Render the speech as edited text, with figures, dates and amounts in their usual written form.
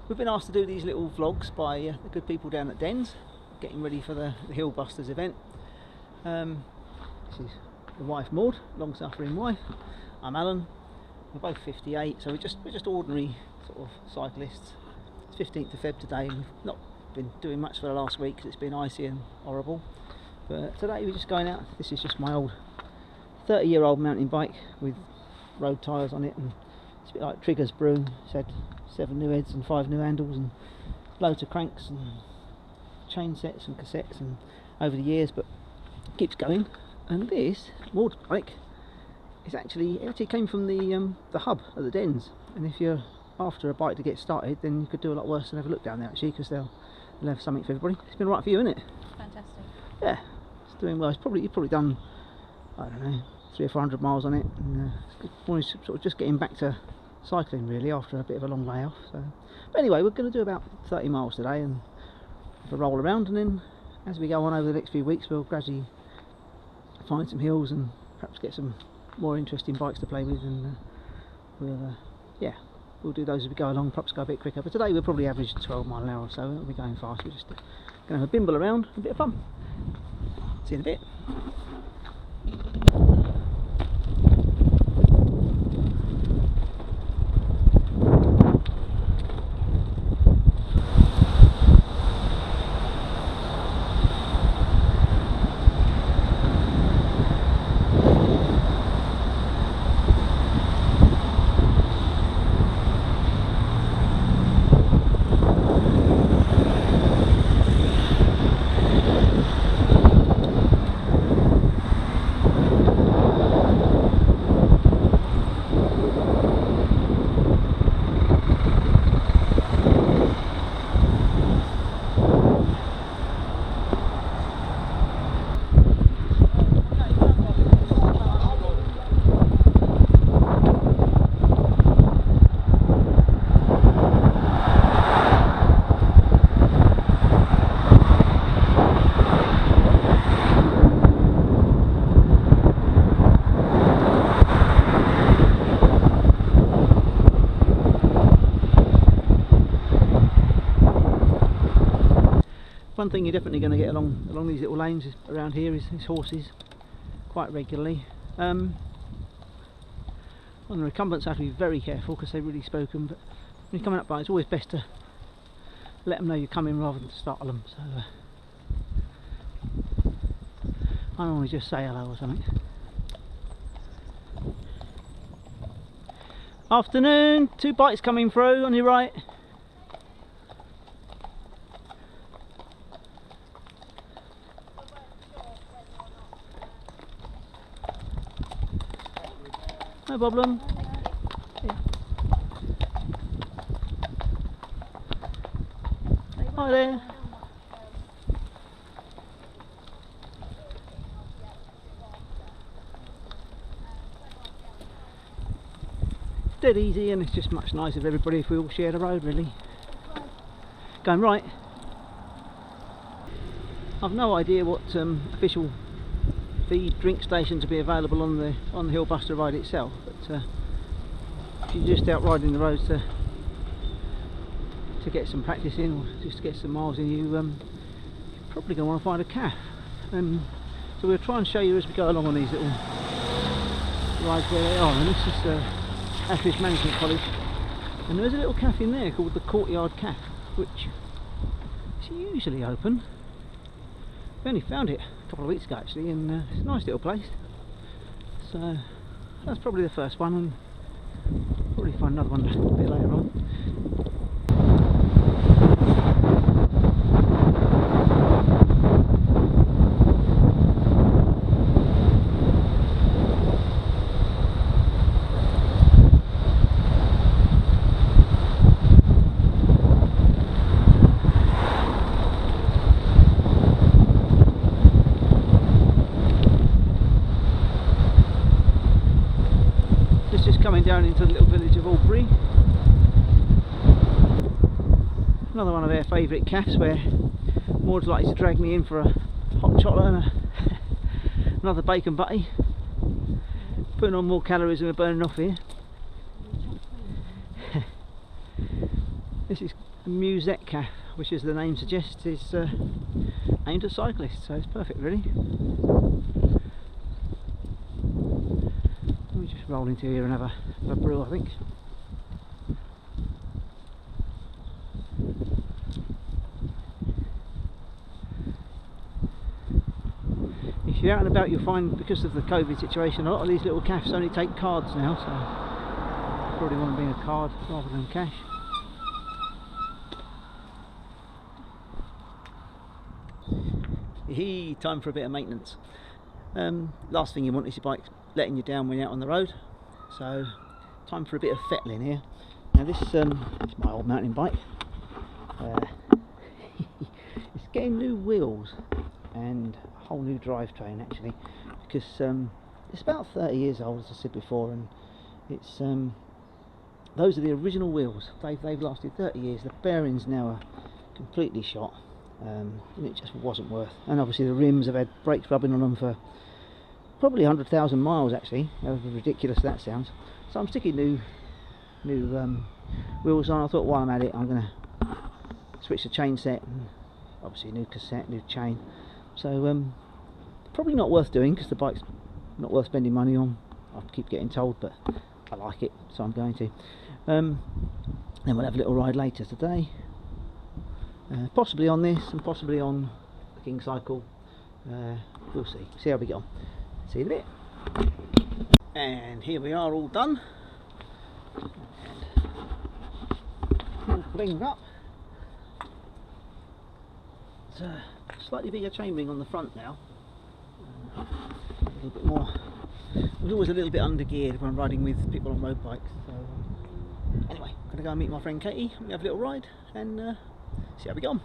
We've been asked to do these little vlogs by the good people down at DENS, getting ready for the Hill Busters event. This is the wife Maud, long suffering wife. I'm Alan. We're both 58, so we're just ordinary sort of cyclists. It's 15th of Feb today, and we've not been doing much for the last week because it's been icy and horrible. But today we're just going out. This is just my old 30-year-old mountain bike with road tyres on it, and it's a bit like Trigger's broom. It's had 7 new heads and 5 new handles and loads of cranks and chain sets and cassettes and over the years, but it keeps going. And this Maud's bike is actually came from the hub at the DENS, and if you're after a bike to get started, then you could do a lot worse than have a look down there actually, because they'll have something for everybody. It's been right for you, isn't it? Fantastic. Yeah, it's doing well. You've probably done, I don't know, 300 or 400 miles on it, and it's sort of just getting back to cycling really after a bit of a long layoff. So, but anyway, we're going to do about 30 miles today and have a roll around, and then as we go on over the next few weeks, we'll gradually find some hills and perhaps get some more interesting bikes to play with, and we'll do those as we go along. Perhaps go a bit quicker, but today we'll probably average 12 mile an hour or so. We'll be going fast. We're just going to have a bimble around, a bit of fun. See you in a bit. One thing you're definitely going to get along these little lanes around here is horses quite regularly. On the recumbents, I have to be very careful because they really spook them. But when you're coming up by, it's always best to let them know you're coming rather than startle them. So I normally just say hello or something. Afternoon, 2 bikes coming through on your right. No problem. Yeah. Hi there. Dead easy, and it's just much nicer for everybody if we all share the road really. Going right. I've no idea what official feed drink stations will be available on the Hill Buster ride itself, but if you're just out riding the roads to get some practice in, or just to get some miles in, you're probably going to want to find a cafe. So we'll try and show you as we go along on these little rides where they are. And this is Ashridge Management College, and there's a little cafe in there called the Courtyard Cafe, which is usually open. We only found it a couple of weeks ago actually, and it's a nice little place. So that's probably the first one, and probably find another one a bit later on. Coming down into the little village of Albury. Another one of their favourite cafes where Maud's likely to drag me in for a hot chocolate and another bacon butty. Putting on more calories than we're burning off here. This is Muzek, which as the name suggests is aimed at cyclists, so it's perfect really. We'll just roll into here and have a brew, I think. If you're out and about, you'll find, because of the COVID situation, a lot of these little cafes only take cards now, so you probably want to bring a card rather than cash. Time for a bit of maintenance. Last thing you want is your bike letting you down when you're out on the road, so time for a bit of fettling here. Now this is my old mountain bike. It's getting new wheels and a whole new drivetrain actually, because it's about 30 years old, as I said before, and it's those are the original wheels. They've lasted 30 years. The bearings now are completely shot. And it just wasn't worth. And obviously the rims have had brakes rubbing on them for probably 100,000 miles actually, however ridiculous that sounds. So I'm sticking new wheels on. I thought while I'm at it I'm going to switch the chain set, and obviously new cassette, new chain. So probably not worth doing, because the bike's not worth spending money on, I keep getting told, but I like it, so I'm going to. Then we'll have a little ride later today. Possibly on this and possibly on the King cycle. We'll see how we get on. See you in a bit. And here we are, all done and all blinged up. It's a slightly bigger chain ring on the front now, a little bit more. I was always a little bit under geared when I'm riding with people on road bikes, so anyway, I'm going to go and meet my friend Katie. We have a little ride and see how we go on.